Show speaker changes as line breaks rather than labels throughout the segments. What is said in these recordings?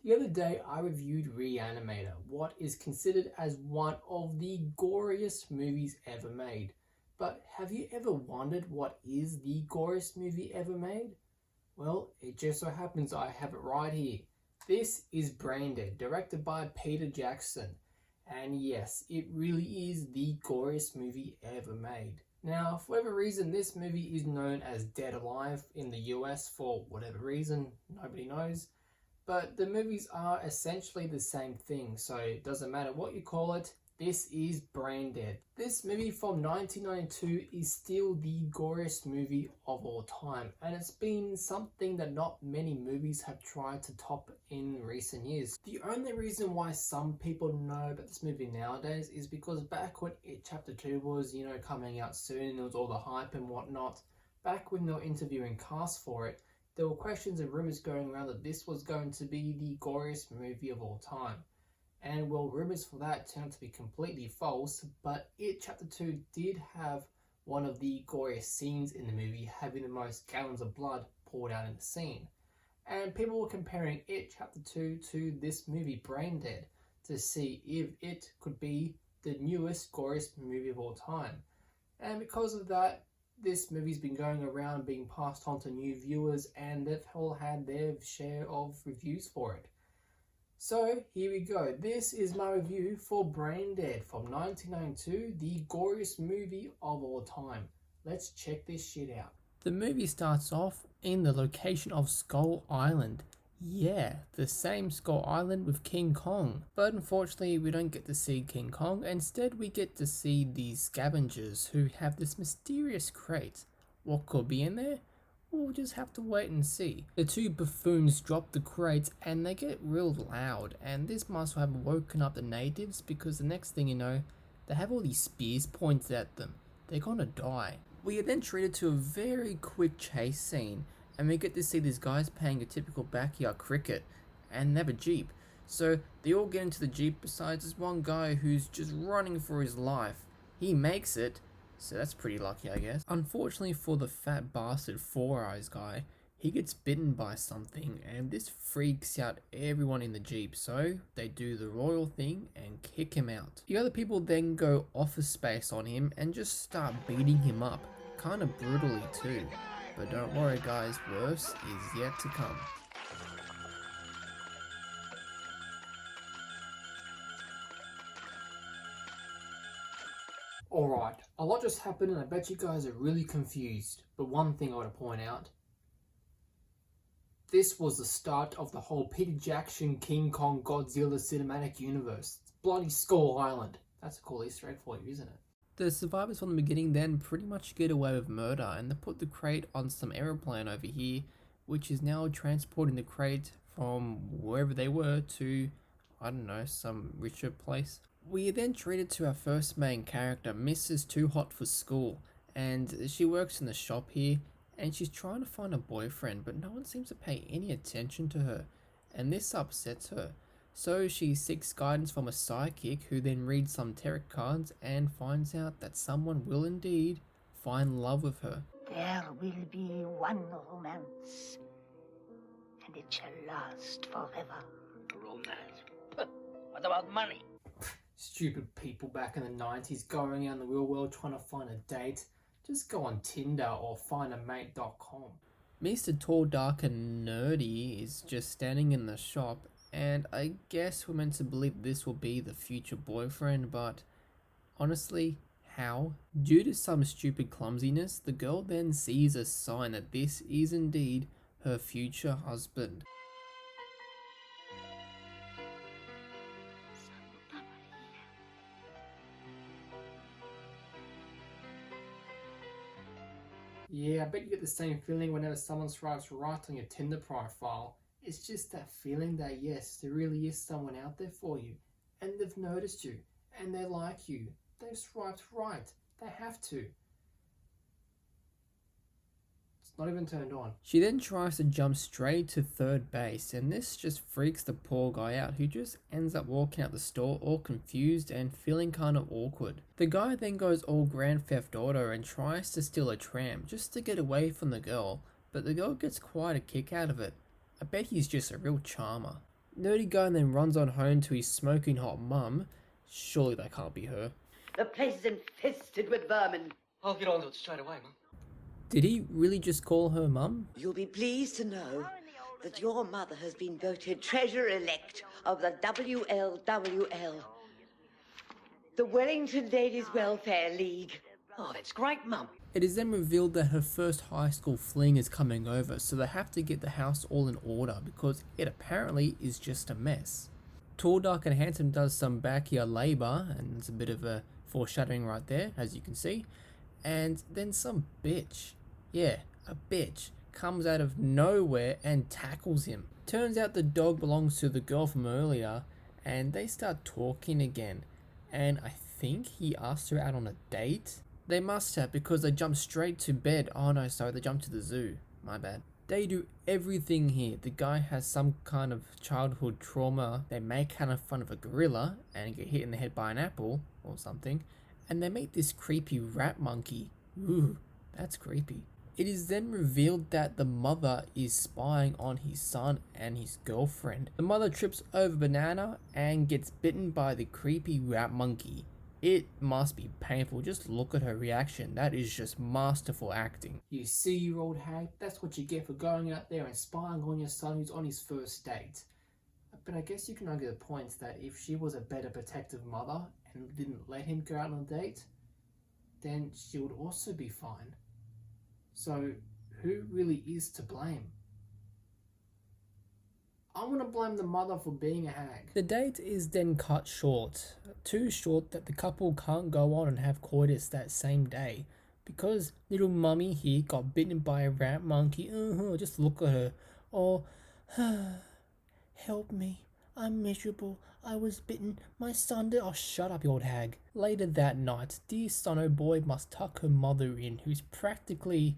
The other day I reviewed Reanimator, what is considered as one of the goriest movies ever made. But have you ever wondered what is the goriest movie ever made? Well, it just so happens I have it right here. This is Braindead, directed by Peter Jackson. And yes, it really is the goriest movie ever made. Now, for whatever reason, this movie is known as Dead Alive in the US for whatever reason, nobody knows. But the movies are essentially the same thing, so it doesn't matter what you call it, this is Braindead. This movie from 1992 is still the goriest movie of all time, and it's been something that not many movies have tried to top in recent years. The only reason why some people know about this movie nowadays is because back when It Chapter 2 was, coming out soon, and there was all the hype and whatnot, back when they were interviewing cast for it, there were questions and rumors going around that this was going to be the goriest movie of all time. And well, rumors for that turned out to be completely false, but It Chapter 2 did have one of the goriest scenes in the movie, having the most gallons of blood poured out in the scene. And people were comparing It Chapter 2 to this movie, Braindead, to see if it could be the newest, goriest movie of all time. And because of that, this movie's been going around being passed on to new viewers, and they've all had their share of reviews for it. So here we go. This is my review for Braindead from 1992, the goriest movie of all time. Let's check this shit out. The movie starts off in the location of Skull Island. Yeah, the same Skull Island with King Kong. But unfortunately, we don't get to see King Kong. Instead, we get to see these scavengers who have this mysterious crate. What could be in there? We'll just have to wait and see. The two buffoons drop the crates and they get real loud, and this must have woken up the natives because the next thing you know, they have all these spears pointed at them. They're gonna die. We are then treated to a very quick chase scene, and we get to see these guys playing a typical backyard cricket, and they have a jeep. So they all get into the jeep besides this one guy who's just running for his life. He makes it, so that's pretty lucky, I guess. Unfortunately for the fat bastard Four Eyes guy, he gets bitten by something, and this freaks out everyone in the jeep, so they do the royal thing and kick him out. The other people then go Office Space on him and just start beating him up, kinda brutally too. But don't worry guys, worse is yet to come. Alright, a lot just happened and I bet you guys are really confused, but one thing I want to point out. This was the start of the whole Peter Jackson King Kong Godzilla cinematic universe. It's bloody Skull Island. That's a cool Easter egg for you, isn't it? The survivors from the beginning then pretty much get away with murder, and they put the crate on some aeroplane over here, which is now transporting the crate from wherever they were to, I don't know, some richer place. We are then treated to our first main character, Mrs. Too Hot for School, and she works in the shop here, and she's trying to find a boyfriend, but no one seems to pay any attention to her, and this upsets her. So she seeks guidance from a psychic, who then reads some tarot cards and finds out that someone will indeed find love with her.
There will be one romance, and it shall last forever.
Romance? What about money?
Stupid people back in the 90s going out in the real world trying to find a date. Just go on Tinder or findamate.com. Mr. Tall, Dark and Nerdy is just standing in the shop, and I guess we're meant to believe this will be the future boyfriend, but honestly, how? Due to some stupid clumsiness, the girl then sees a sign that this is indeed her future husband. Yeah, I bet you get the same feeling whenever someone swipes right on your Tinder profile. It's just that feeling that yes, there really is someone out there for you, and they've noticed you, and they like you. They've swiped right. They have to. It's not even turned on. She then tries to jump straight to third base, and this just freaks the poor guy out, who just ends up walking out the store all confused and feeling kind of awkward. The guy then goes all Grand Theft Auto and tries to steal a tram just to get away from the girl, but the girl gets quite a kick out of it. I bet he's just a real charmer. Nerdy guy then runs on home to his smoking hot mum. Surely that can't be her.
The place is infested with vermin.
I'll get onto it straight away, Mum.
Did he really just call her mum?
You'll be pleased to know that your mother has been voted treasurer-elect of the WLWL, the Wellington Ladies Welfare League.
Oh, that's great, Mum.
It is then revealed that her first high school fling is coming over, so they have to get the house all in order because it apparently is just a mess. Tall, dark and handsome does some backyard labour, and it's a bit of a foreshadowing right there, as you can see. And then some bitch, yeah, a bitch, comes out of nowhere and tackles him. Turns out the dog belongs to the girl from earlier, and they start talking again. And I think he asked her out on a date? They must have, because they jump straight to bed. Oh no, sorry, they jump to the zoo. My bad. They do everything here. The guy has some kind of childhood trauma. They make kind of fun of a gorilla and get hit in the head by an apple or something. And they meet this creepy rat monkey. Ooh, that's creepy. It is then revealed that the mother is spying on his son and his girlfriend. The mother trips over Banana and gets bitten by the creepy rat monkey. It must be painful. Just look at her reaction. That is just masterful acting. You see, you old hag, that's what you get for going out there and spying on your son who's on his first date. But I guess you can argue the point that if she was a better protective mother and didn't let him go out on a date, then she would also be fine. So, who really is to blame? I'm gonna blame the mother for being a hag. The date is then cut short. Too short that the couple can't go on and have coitus that same day. Because little mummy here got bitten by a rat monkey. Just look at her. Oh, help me. I'm miserable. I was bitten. My son did. Oh, shut up, you old hag. Later that night, dear son boy must tuck her mother in, who's practically...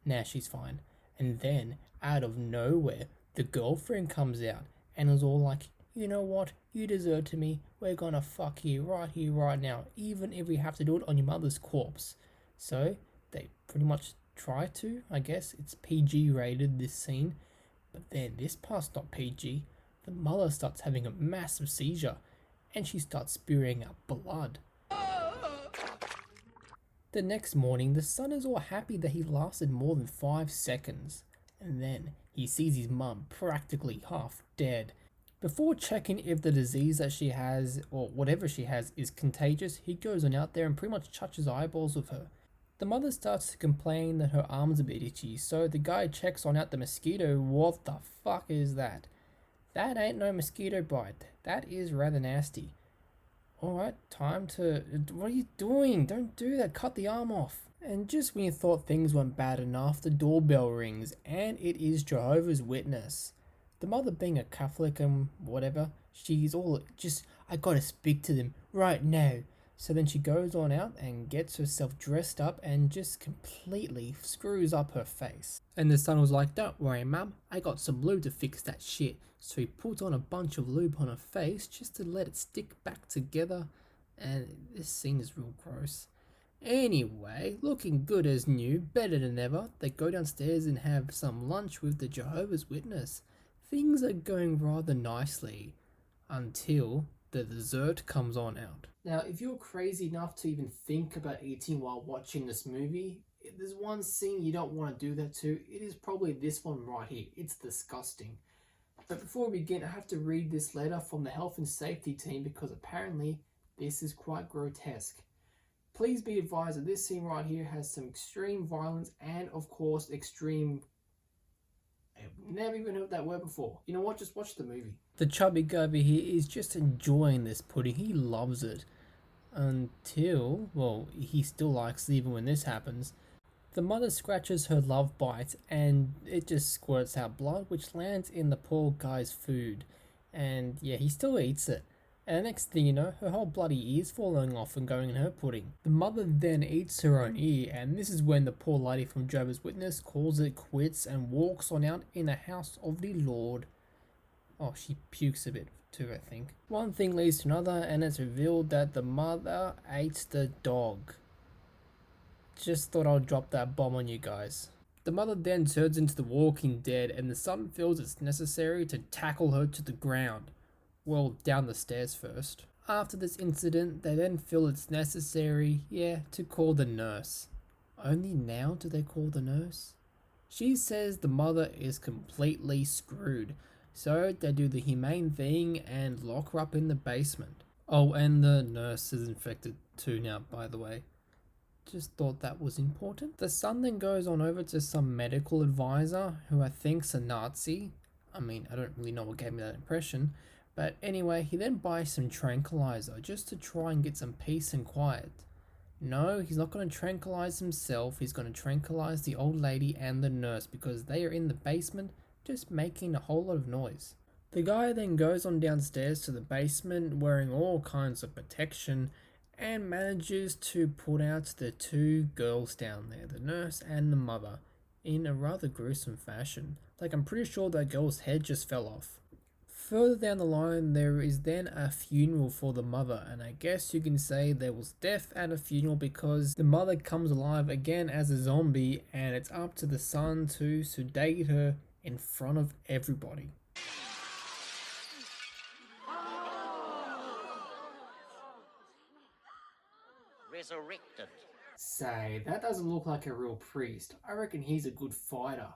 Nah, she's fine. And then, out of nowhere, the girlfriend comes out and is all like, you know what, you deserted me, we're gonna fuck you right here, right now, even if we have to do it on your mother's corpse. So, they pretty much try to, I guess, it's PG rated, this scene, but then this part's not PG. The mother starts having a massive seizure, and she starts spewing out blood. The next morning, the son is all happy that he lasted more than 5 seconds, and then he sees his mum practically half dead. Before checking if the disease that she has, or whatever she has, is contagious, he goes on out there and pretty much touches eyeballs with her. The mother starts to complain that her arm's a bit itchy, so the guy checks on out the mosquito. What the fuck is that? That ain't no mosquito bite. That is rather nasty. Alright, time to... What are you doing? Don't do that. Cut the arm off. And just when you thought things went bad enough, the doorbell rings, and it is Jehovah's Witness. The mother, being a Catholic and whatever, she's all just, I gotta speak to them right now. So then she goes on out and gets herself dressed up and just completely screws up her face. And the son was like, don't worry mum, I got some lube to fix that shit. So he puts on a bunch of lube on her face just to let it stick back together. And this scene is real gross. Anyway, looking good as new, better than ever, they go downstairs and have some lunch with the Jehovah's Witness. Things are going rather nicely until the dessert comes on out. Now, if you're crazy enough to even think about eating while watching this movie, if there's one scene you don't want to do that to, it is probably this one right here. It's disgusting. But before we begin, I have to read this letter from the health and safety team because apparently this is quite grotesque. Please be advised that this scene right here has some extreme violence and, of course, extreme... I've never even heard that word before. You know what? Just watch the movie. The chubby guy over here is just enjoying this pudding. He loves it. Until, well, he still likes it even when this happens. The mother scratches her love bite and it just squirts out blood, which lands in the poor guy's food. And yeah, he still eats it. And the next thing you know, her whole bloody ear's falling off and going in her pudding. The mother then eats her own ear, and this is when the poor lady from Jehovah's Witness calls it quits and walks on out in the house of the Lord. Oh, she pukes a bit too, I think. One thing leads to another, and it's revealed that the mother ate the dog. Just thought I'd drop that bomb on you guys. The mother then turns into the Walking Dead and the son feels it's necessary to tackle her to the ground. Well, down the stairs first. After this incident, they then feel it's necessary, to call the nurse. Only now do they call the nurse? She says the mother is completely screwed, so they do the humane thing and lock her up in the basement. Oh, and the nurse is infected too now, by the way. Just thought that was important. The son then goes on over to some medical advisor who I think's a Nazi. I mean, I don't really know what gave me that impression. But anyway, he then buys some tranquilizer just to try and get some peace and quiet. No, he's not going to tranquilize himself. He's going to tranquilize the old lady and the nurse because they are in the basement just making a whole lot of noise. The guy then goes on downstairs to the basement wearing all kinds of protection and manages to put out the two girls down there, the nurse and the mother, in a rather gruesome fashion. Like, I'm pretty sure that girl's head just fell off. Further down the line, there is then a funeral for the mother, and I guess you can say there was death at a funeral because the mother comes alive again as a zombie, and it's up to the son to sedate her in front of everybody.
Resurrected.
Say, that doesn't look like a real priest. I reckon he's a good fighter.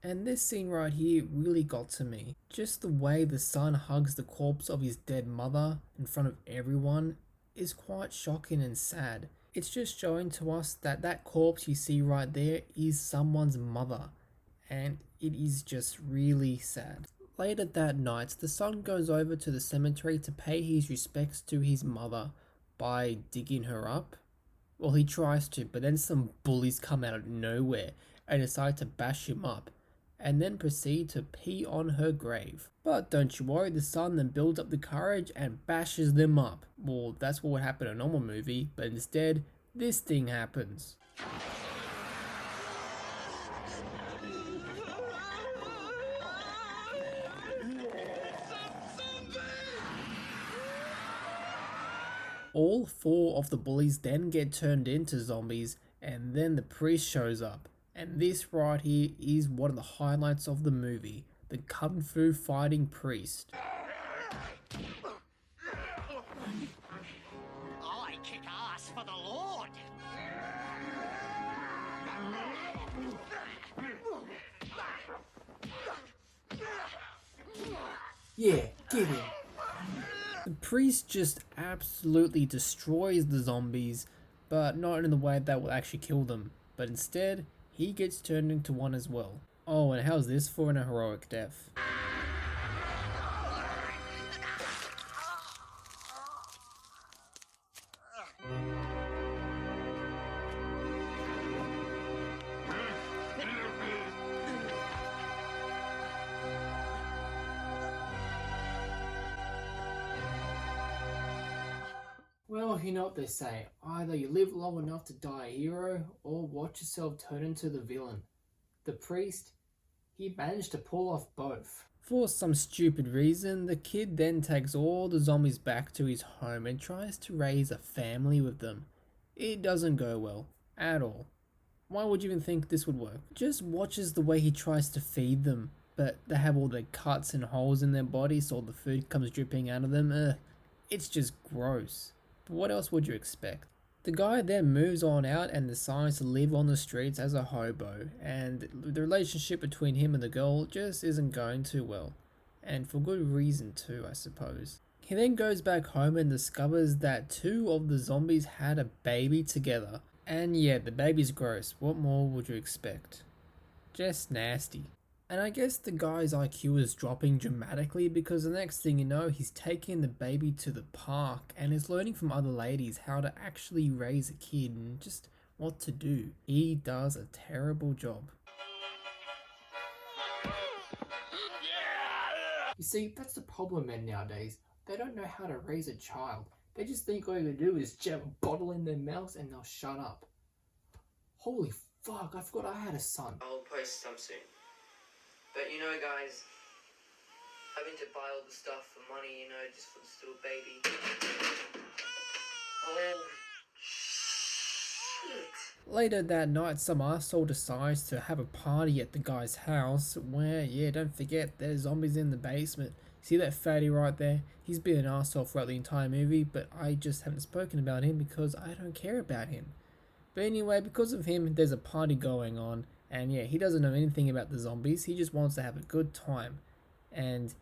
And this scene right here really got to me. Just the way the son hugs the corpse of his dead mother in front of everyone is quite shocking and sad. It's just showing to us that that corpse you see right there is someone's mother, and it is just really sad. Later that night, the son goes over to the cemetery to pay his respects to his mother by digging her up. Well, he tries to, but then some bullies come out of nowhere and decide to bash him up, and then proceed to pee on her grave. But don't you worry, the son then builds up the courage and bashes them up. Well, that's what would happen in a normal movie, but instead, this thing happens. All four of the bullies then get turned into zombies, and then the priest shows up. And this right here is one of the highlights of the movie, the kung fu fighting priest.
I kick ass for the Lord.
Yeah, get him. The priest just absolutely destroys the zombies, but not in the way that will actually kill them, but instead, he gets turned into one as well. Oh, and how's this for an heroic death? Well, you know what they say, either you live long enough to die a hero, or watch yourself turn into the villain. The priest, he managed to pull off both. For some stupid reason, the kid then takes all the zombies back to his home and tries to raise a family with them. It doesn't go well, at all. Why would you even think this would work? Just watches the way he tries to feed them, but they have all the cuts and holes in their bodies so all the food comes dripping out of them. It's just gross. But what else would you expect? The guy then moves on out and decides to live on the streets as a hobo, and the relationship between him and the girl just isn't going too well. And for good reason too, I suppose. He then goes back home and discovers that two of the zombies had a baby together. And yeah, the baby's gross. What more would you expect? Just nasty. And I guess the guy's IQ is dropping dramatically because the next thing you know, he's taking the baby to the park and is learning from other ladies how to actually raise a kid and just what to do. He does a terrible job. You see, that's the problem men nowadays. They don't know how to raise a child. They just think all you do is jam a bottle in their mouths and they'll shut up. Holy fuck, I forgot I had a son.
I'll post some soon. But you know, guys, having to buy all the stuff for money, you know, just for this little baby. Oh, shit.
Later that night, some arsehole decides to have a party at the guy's house where, yeah, don't forget, there's zombies in the basement. See that fatty right there? He's been an arsehole throughout the entire movie, but I just haven't spoken about him because I don't care about him. But anyway, because of him, there's a party going on, and yeah, he doesn't know anything about the zombies, he just wants to have a good time. And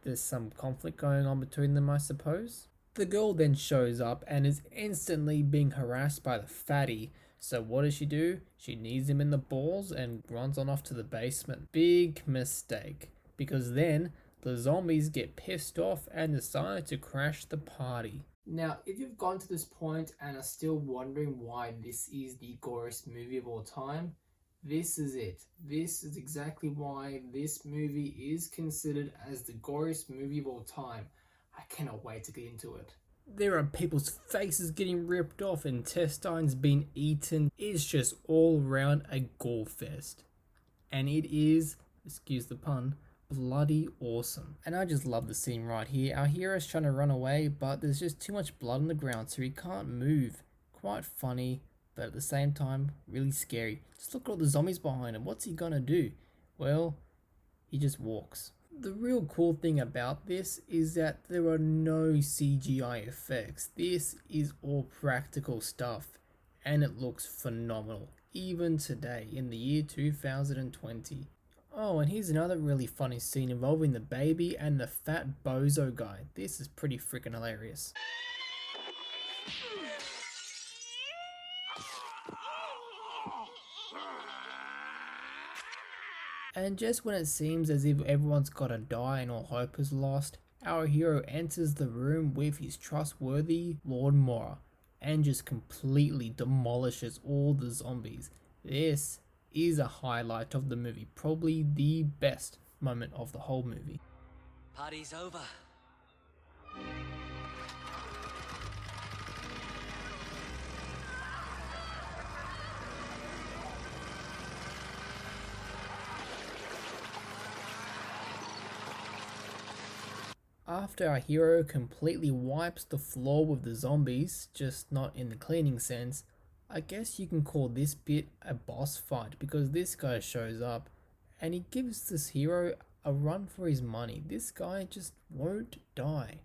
there's some conflict going on between them, I suppose. The girl then shows up and is instantly being harassed by the fatty. So what does she do? She knees him in the balls and runs on off to the basement. Big mistake, because then the zombies get pissed off and decide to crash the party.
Now, if you've gone to this point and are still wondering why this is the goriest movie of all time, this is it. This is exactly why this movie is considered as the goriest movie of all time. I cannot wait to get into it.
There are people's faces getting ripped off and intestines being eaten. It's just all around a gore fest. And it is, excuse the pun, bloody awesome. And I just love the scene right here. Our hero's trying to run away, but there's just too much blood on the ground, so he can't move. Quite funny, but at the same time, really scary. Just look at all the zombies behind him. What's he gonna do? Well, he just walks. The real cool thing about this is that there are no CGI effects. This is all practical stuff, and it looks phenomenal, even today in the year 2020. Oh, and here's another really funny scene involving the baby and the fat bozo guy. This is pretty freaking hilarious. And just when it seems as if everyone's gotta die and all hope is lost, our hero enters the room with his trustworthy lawnmower and just completely demolishes all the zombies. This is a highlight of the movie, probably the best moment of the whole movie.
Party's over.
After our hero completely wipes the floor with the zombies, just not in the cleaning sense, I guess you can call this bit a boss fight, because this guy shows up and he gives this hero a run for his money. This guy just won't die.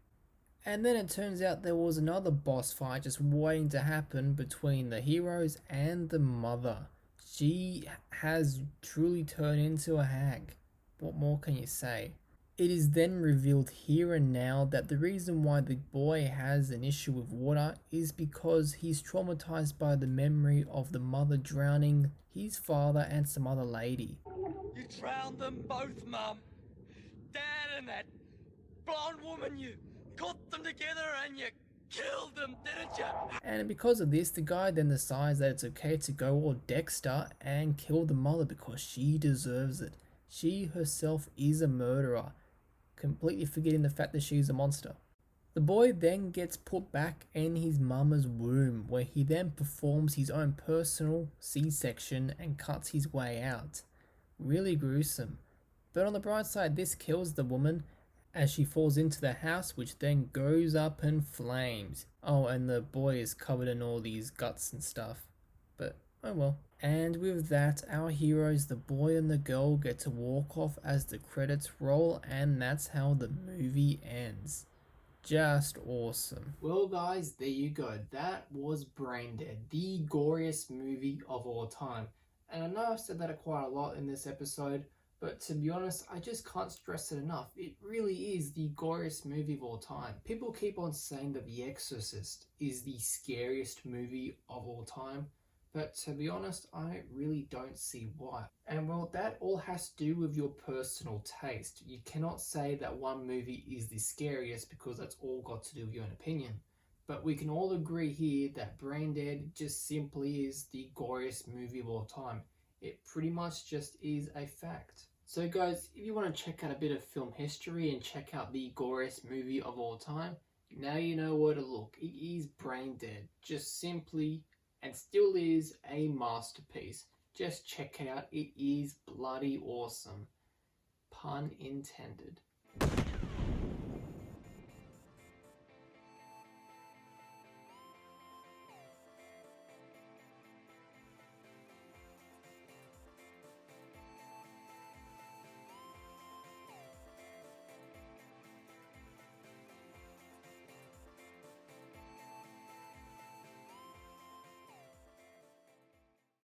And then it turns out there was another boss fight just waiting to happen between the heroes and the mother. She has truly turned into a hag. What more can you say? It is then revealed here and now that the reason why the boy has an issue with water is because he's traumatized by the memory of the mother drowning his father and some other lady.
You drowned them both, Mum. Dad and that blonde woman, you got them together and you killed them, didn't you?
And because of this, the guy then decides that it's okay to go all Dexter and kill the mother because she deserves it. She herself is a murderer, completely forgetting the fact that she's a monster. The boy then gets put back in his mama's womb, where he then performs his own personal C-section and cuts his way out. Really gruesome. But on the bright side, this kills the woman as she falls into the house, which then goes up in flames. Oh, and the boy is covered in all these guts and stuff. But oh well. And with that, our heroes, the boy and the girl, get to walk off as the credits roll, and that's how the movie ends. Just awesome.
Well guys, there you go. That was Braindead, the goriest movie of all time. And I know I've said that quite a lot in this episode, but to be honest, I just can't stress it enough. It really is the goriest movie of all time. People keep on saying that The Exorcist is the scariest movie of all time, but to be honest, I really don't see why. And well, that all has to do with your personal taste. You cannot say that one movie is the scariest because that's all got to do with your own opinion. But we can all agree here that Braindead just simply is the goriest movie of all time. It pretty much just is a fact. So guys, if you want to check out a bit of film history and check out the goriest movie of all time, now you know where to look. It is Braindead. Just simply and still is a masterpiece. Just check it out. It is bloody awesome. Pun intended.